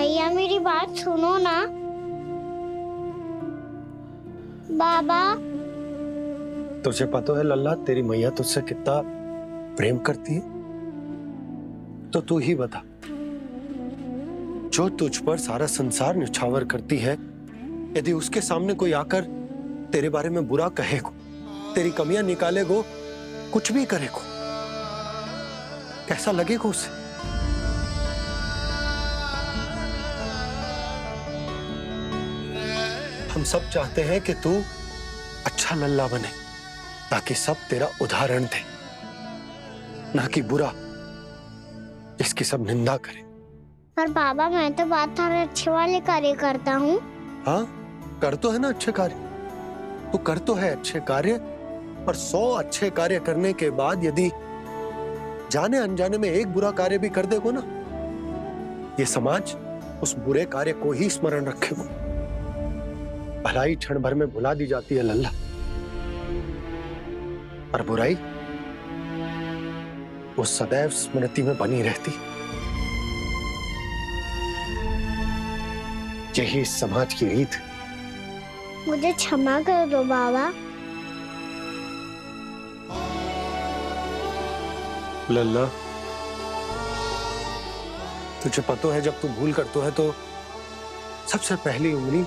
भैया मेरी बात सुनो ना। बाबा, तुझे पता है लल्ला, तेरी मैया तुझसे कितना प्रेम करती है? तो तू ही बता, जो तुझ पर सारा संसार निछावर करती है, यदि उसके सामने कोई आकर तेरे बारे में बुरा कहेगो, तेरी कमियां निकालेगो, कुछ भी करेगो, कैसा लगेगा उसे? हम सब चाहते हैं कि तू अच्छा लल्ला बने, ताकि सब तेरा उदाहरण दे, ना कि बुरा जिसकी सब निंदा करे। पर बाबा मैं तो बात हर अच्छे वाले कार्य करता हूँ। हाँ, कर तो है ना अच्छे कार्य, तू कर तो है अच्छे कार्य, पर 100 अच्छे कार्य करने के बाद यदि जाने अनजाने में एक बुरा कार्य भी कर देगो ना, ये समाज उस बुरे कार्य को ही स्मरण रखेगो। भलाई क्षण भर में भुला दी जाती है लल्ला, और बुराई वो सदैव स्मृति में बनी रहती। यही इस समाज की रीत है। मुझे क्षमा कर दो बाबा। लल्ला, तुझे पता है जब तू भूल करतो है तो सबसे पहली उंगली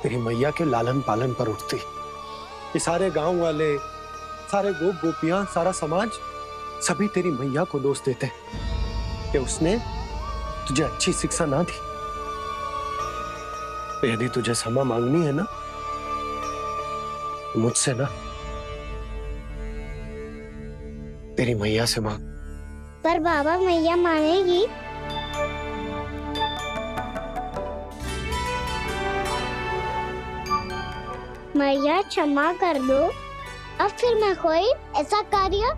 तेरी मैया के लालन पालन पर उठती। ये सारे गांव वाले, सारे गोप गोपियां, सारा समाज, सभी तेरी मैया को दोष देते कि उसने तुझे अच्छी शिक्षा ना दी। तो यदि तुझे क्षमा मांगनी है ना, मुझसे ना, तेरी मैया से मांग। पर बाबा मैया मानेगी? मैया क्षमा कर दो, अब फिर मैं कोई ऐसा कार्य।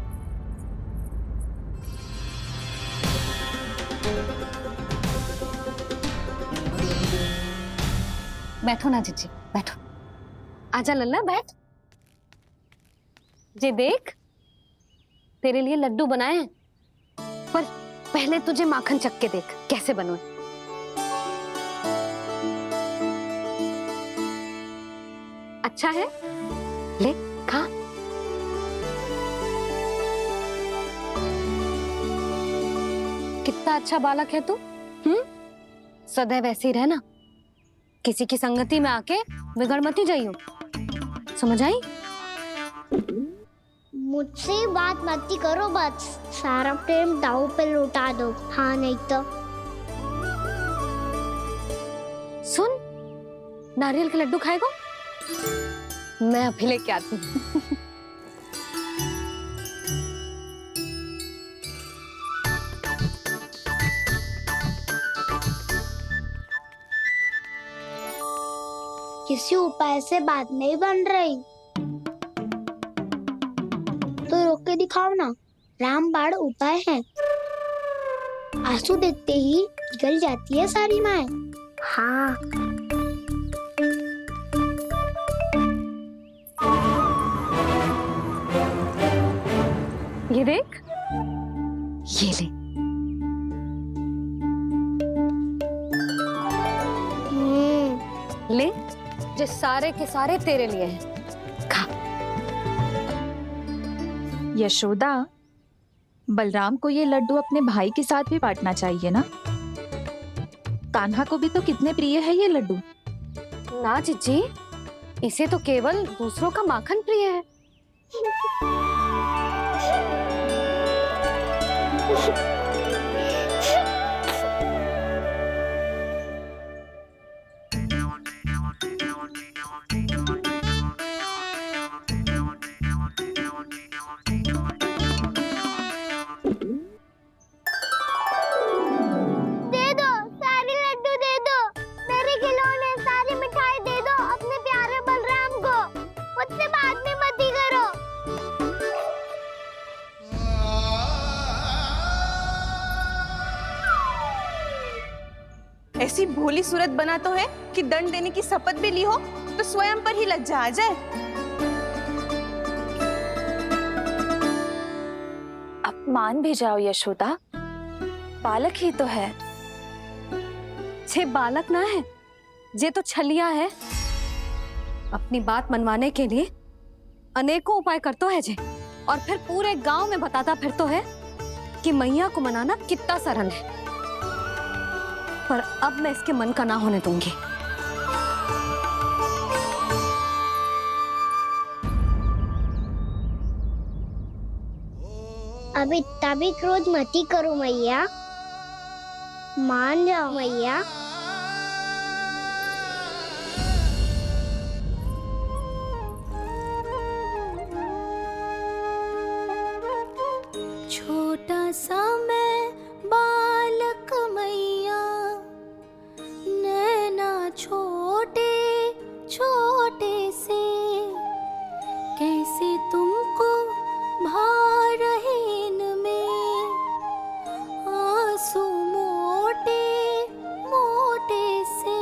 बैठो ना जीजी, बैठो। आजा लल्ला, बैठ। जे देख, तेरे लिए लड्डू बनाए हैं, पर पहले तुझे माखन चख के देख कैसे बनो। अच्छा है, ले खा। कितना अच्छा बालक है तू। सदैव ऐसे ही रहना, किसी की संगति में आके बिगड़ मत जाइयो, समझ आई? मुझसे बात मत ही करो, बस सारा प्रेम दाव पे लुटा दो। हाँ नहीं तो। सुन, नारियल के लड्डू खाएगा? मैं अभी लेके आती हूँ। किसी उपाय से बात नहीं बन रही तो रोक के दिखाओ ना। रामबाण उपाय है, आंसू देखते ही निकल जाती है सारी माए। हाँ, ये देख, ये ले। ले, जो सारे के सारे तेरे लिए हैं, खा। यशोदा, बलराम को ये लड्डू अपने भाई के साथ भी बांटना चाहिए ना। कान्हा को भी तो कितने प्रिय है ये लड्डू। ना जीजी, इसे तो केवल दूसरों का माखन प्रिय है। दे दो, सारे लड्डू दे दो, मेरे खिलौने, सारी मिठाई दे दो अपने प्यारे बलराम को। मुझसे बात में मत ही करो। ऐसी भोली सूरत बना तो है कि दंड देने की शपथ भी ली हो तो स्वयं पर ही लज्जा आ जाए। अब मान भी जाओ यशोदा, बालक ही तो है। जे बालक ना है, जे तो छलिया है। अपनी बात मनवाने के लिए अनेकों उपाय करतो है जे, और फिर पूरे गांव में बताता फिरतो है कि मैया को मनाना कितना सरल है। पर अब मैं इसके मन का ना होने दूंगी। अब इतना भी क्रोध मत ही करो मैया, मान जाओ मैया। छोटा सा मैं बालक मैया, नैना छोटे छोटे से, कैसे तुमको भा रहे इनमें आंसू मोटे मोटे से।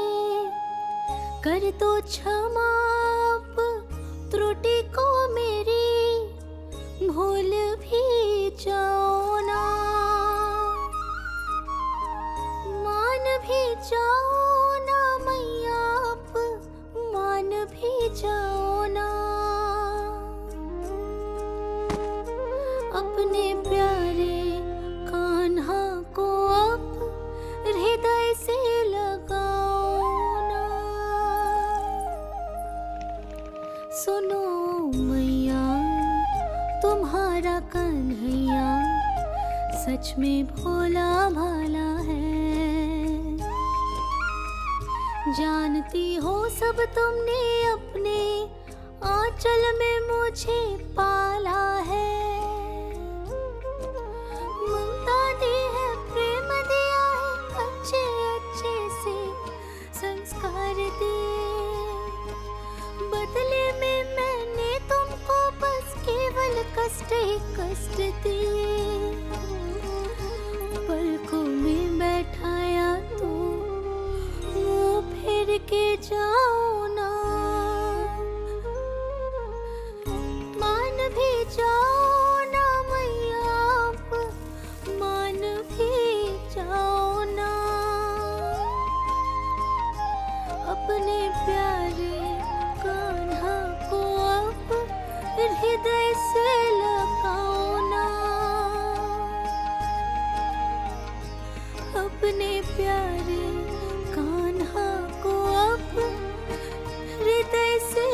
कर दो क्षमा अब त्रुटि को मेरी, भूल भी जाओ ना, मान भी जाओ ना मैया, अब मान भी जाओ ना। अपने प्यारे कान्हा को अब हृदय से लगाओ ना। सुनो मैया, तुम्हारा कन्हैया सच में भोला भाला है। जानती हो सब तुमने अपने आंचल में मुझे पाला है। ममता दी है, प्रेम दिया है, अच्छे अच्छे से संस्कार दिए। बदले में मैंने तुमको बस केवल कष्ट ही कष्ट दिए। पलकों में बैठाया तो मुंह फेर के जाओ ना, मान भी जाओ ना मैया, मान भी जाओ ना। अपने प्यारे कान्हा को अब हृदय से लगाओ ना। अपने प्यारे कान्हा को अब हृदय से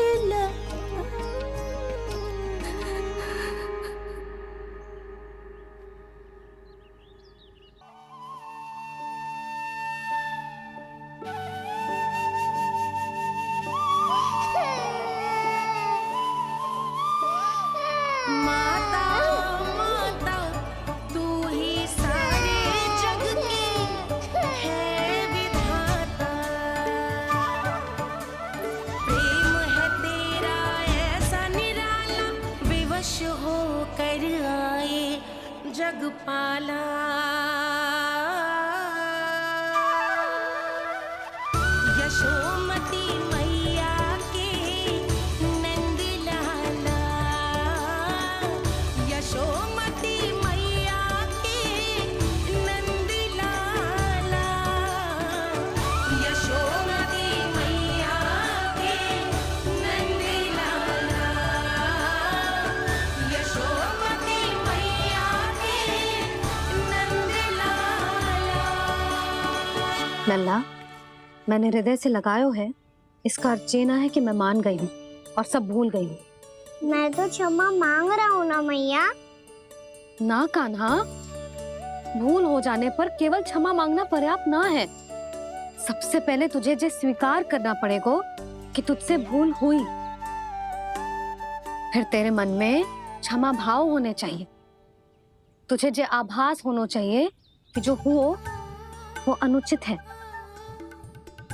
माता माता तू ही सारे जग की है विधाता। प्रेम है तेरा ऐसा निराला, विवश हो कर आए जग पाला। यशोमती मैया के नंद लाला, यशोमती मैया के नंद लाला, यशोमती मैया के नंद लाला, यशोमती मैया के नंद लाला। लल्ला, मैंने हृदय से लगायो है, इसका अर्थ ये ना है कि मैं मान गई हूँ और सब भूल गई हूँ। मैं तो क्षमा मांग रहा हूँ ना मैया। ना कान्हा, भूल हो जाने पर केवल क्षमा मांगना पर्याप्त ना है। सबसे पहले तुझे जे स्वीकार करना पड़ेगा कि तुझसे भूल हुई। फिर तेरे मन में क्षमा भाव होने चाहिए। तुझे जे आभास होना चाहिए कि जो हुआ वो अनुचित है।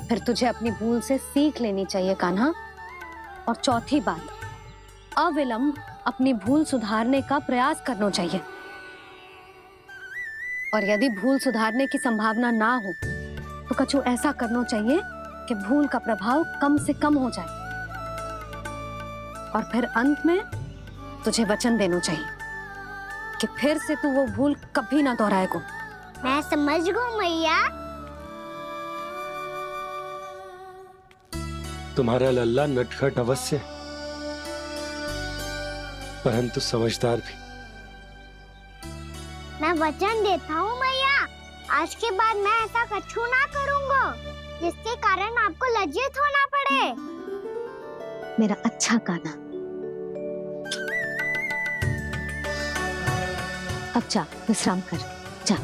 फिर तुझे अपनी भूल से सीख लेनी चाहिए कान्हा। और चौथी बात, अविलंब अपनी भूल सुधारने का प्रयास करना चाहिए। और यदि भूल सुधारने की संभावना ना हो तो कछु ऐसा करना चाहिए कि भूल का प्रभाव कम से कम हो जाए। और फिर अंत में तुझे वचन देना चाहिए कि फिर से तू वो भूल कभी ना दोहराएगा। मैं समझ गई मैया। तुम्हारा लल्ला नटखट अवश्य, परंतु समझदार भी। मैं वचन देता हूँ मैया, आज के बाद मैं ऐसा कछु ना करूँगा जिसके कारण आपको लज्जित होना पड़े। मेरा अच्छा कान्हा, अब जा विश्राम कर, जा।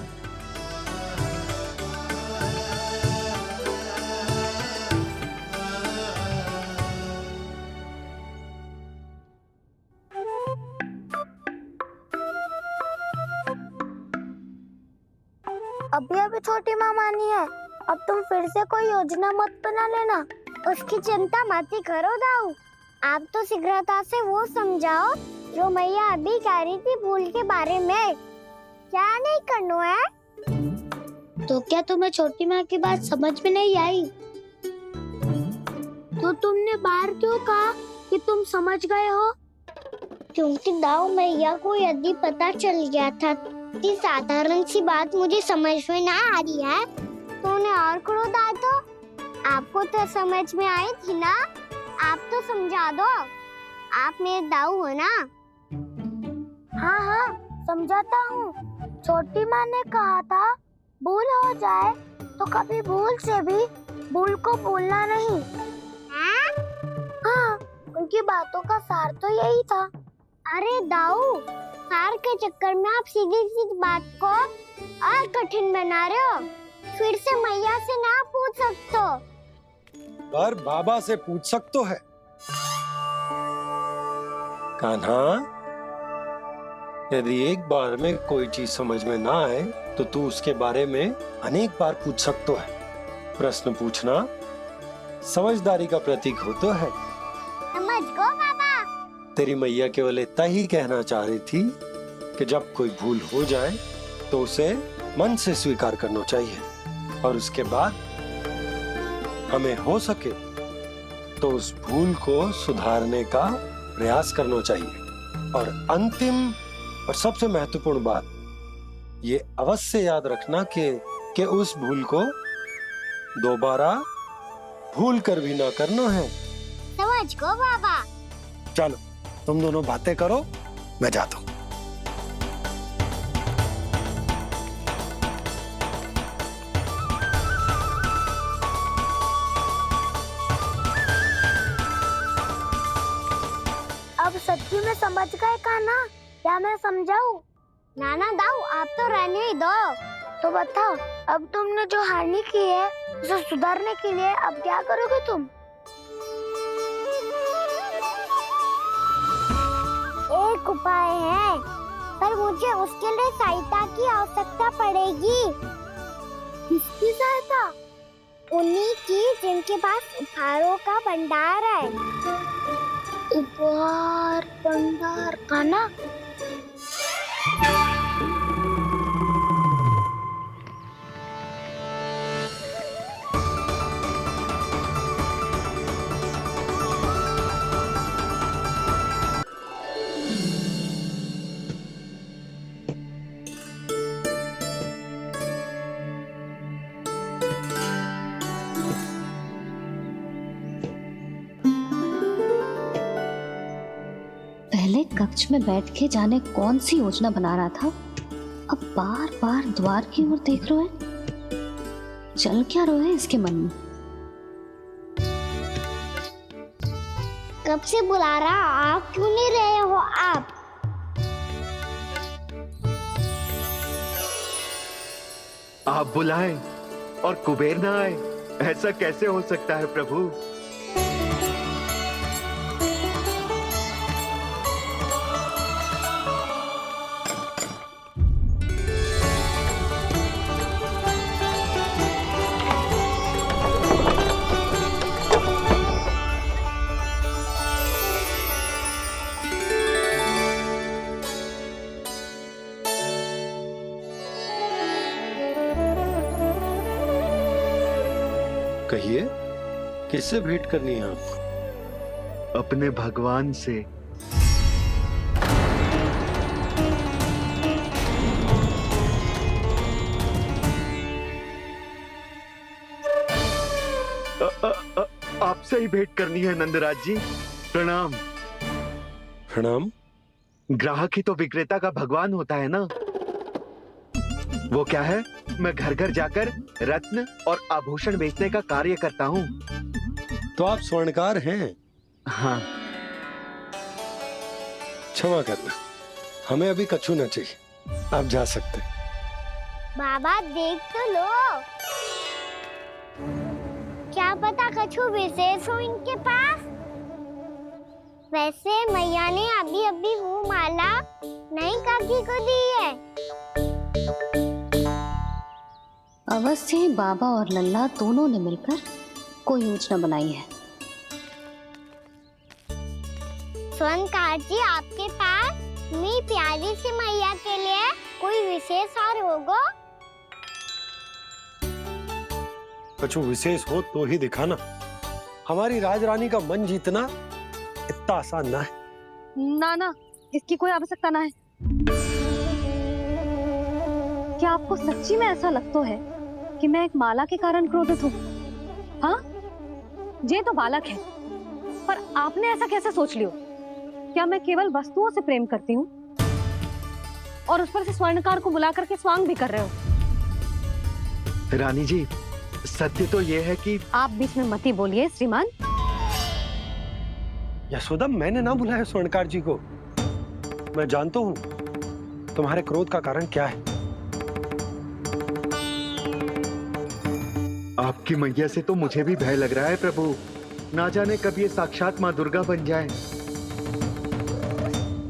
अभी अभी छोटी माँ मानी है, अब तुम फिर से कोई योजना मत बना लेना। उसकी चिंता मत ही करो दाऊ, आप तो शीघ्रता से वो समझाओ जो मैया अभी कह रही थी भूल के बारे में। क्या नहीं करना है? तो क्या तुम्हें छोटी माँ की बात समझ में नहीं आई? तो तुमने बाहर क्यों कहा कि तुम समझ गए हो? क्योंकि दाऊ मैया को यदि पता चल गया था कि साधारण सी बात मुझे समझ में ना आ रही है तो उन्हें और क्रोध आया। तो आपको तो समझ में आई थी ना, आप तो समझा दो, आप मेरे दाऊ हो ना। हाँ हाँ समझाता हूँ, छोटी माँ ने कहा था भूल हो जाए तो कभी भूल से भी भूल को भूलना नहीं। हाँ उनकी बातों का सार तो यही था। अरे दाऊ, सार के चक्कर में आप सीधी सीधी बात को और कठिन बना रहे हो। फिर से मैया से ना पूछ सकते हो, पर बाबा से पूछ सकते है। कान्हा, यदि एक बार में कोई चीज समझ में ना आए तो तू उसके बारे में अनेक बार पूछ सकते है। प्रश्न पूछना समझदारी का प्रतीक होता है। समझ गो बाबा। तेरी मैया केवल इतना ही कहना चाह रही थी कि जब कोई भूल हो जाए तो उसे मन से स्वीकार करना चाहिए और उसके बाद हमें हो सके तो उस भूल को सुधारने का प्रयास करना चाहिए। और अंतिम और सबसे महत्वपूर्ण बात ये अवश्य याद रखना कि उस भूल को दोबारा भूल कर भी ना करना है। समझ गो बाबा। चलो तुम दोनों बातें करो, मैं जाता हूँ। अब सच्ची में समझ गए कान्हा, क्या मैं समझाऊं? नाना दाऊ, आप तो रहने ही दो। तो बताओ, अब तुमने जो हानि की है उसे सुधारने के लिए अब क्या करोगे तुम? एक उपाय है, पर मुझे उसके लिए सहायता की आवश्यकता पड़ेगी। किसकी सहायता? उन्हीं की जिनके पास उपहारों का भंडार है। उपहार भंडार का ना? पहले कक्ष में बैठ के जाने कौन सी योजना बना रहा था, अब बार बार द्वार की ओर देख रहे हैं। चल क्या रहा है इसके मन में? कब से बुला रहा, आप क्यों नहीं रहे हो? आप बुलाएं और कुबेर ना आए, ऐसा कैसे हो सकता है प्रभु? कहिए, किससे भेंट करनी है आपको? अपने भगवान से। आपसे ही भेंट करनी है नंदराज जी। प्रणाम। प्रणाम। ग्राहक ही तो विक्रेता का भगवान होता है ना। वो क्या है, मैं घर घर जाकर रत्न और आभूषण बेचने का कार्य करता हूँ। तो आप स्वर्णकार हैं? हाँ। क्षमा करना, हमें अभी कछु न चाहिए, आप जा सकते हैं। बाबा देख तो लो, क्या पता कछु विशेष हो इनके पास। वैसे मैया ने अभी अभी वो माला नई काकी को दी है। अवश्य ही बाबा और लल्ला दोनों ने मिलकर कोई योजना बनाई है। स्वर्णकार जी, आपके पास मेरी प्यारी सी मैया के लिए कोई विशेष और होगा? कछु विशेष हो तो ही दिखाना। हमारी राजरानी का मन जीतना इतना आसान ना है। ना, इसकी कोई आवश्यकता ना है। क्या आपको सच्ची में ऐसा लगता है कि मैं एक माला के कारण क्रोधित हूँ? हाँ, ये तो बालक है, पर आपने ऐसा कैसे सोच लियो? क्या मैं केवल वस्तुओं से प्रेम करती हूँ और उस पर से स्वर्णकार को बुला करके स्वांग भी कर रहे हो? रानी जी, सत्य तो ये है कि आप बीच में मती बोलिए श्रीमान। यशोदा, मैंने ना बुलाया स्वर्णकार जी को। मैं जानता हूँ तुम्हारे क्रोध का कारण क्या है। आपकी मैया से तो मुझे भी भय लग रहा है प्रभु। ना जाने कब ये साक्षात माँ दुर्गा बन जाए।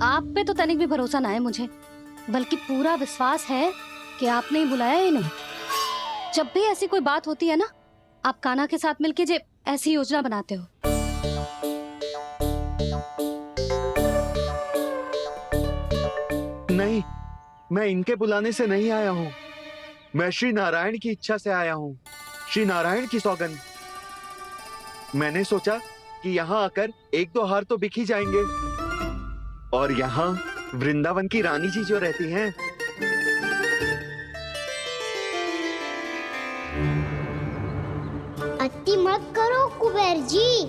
आप पे तो तनिक भी भरोसा ना है मुझे, बल्कि पूरा विश्वास है कि आपने ही बुलाया ही नहीं। जब भी ऐसी कोई बात होती है ना, आप कान्हा के साथ मिलके जे ऐसी योजना बनाते हो। नहीं, मैं इनके बुलाने से नहीं आया हूँ। मैं श्री नारायण की इच्छा से आया हूँ। श्री नारायण की सौगंध। मैंने सोचा कि यहाँ आकर एक दो हार तो बिक ही जाएंगे। और यहाँ वृंदावन की रानी जी जो रहती हैं, अति मत करो कुबेर जी।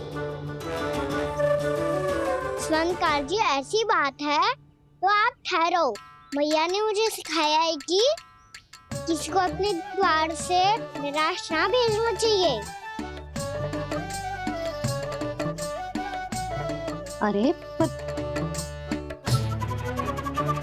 स्वर्णकार जी, ऐसी बात है तो आप ठहरो। मैया ने मुझे सिखाया है कि किसी को अपने द्वार से निराश ना भेजना चाहिए। अरे पर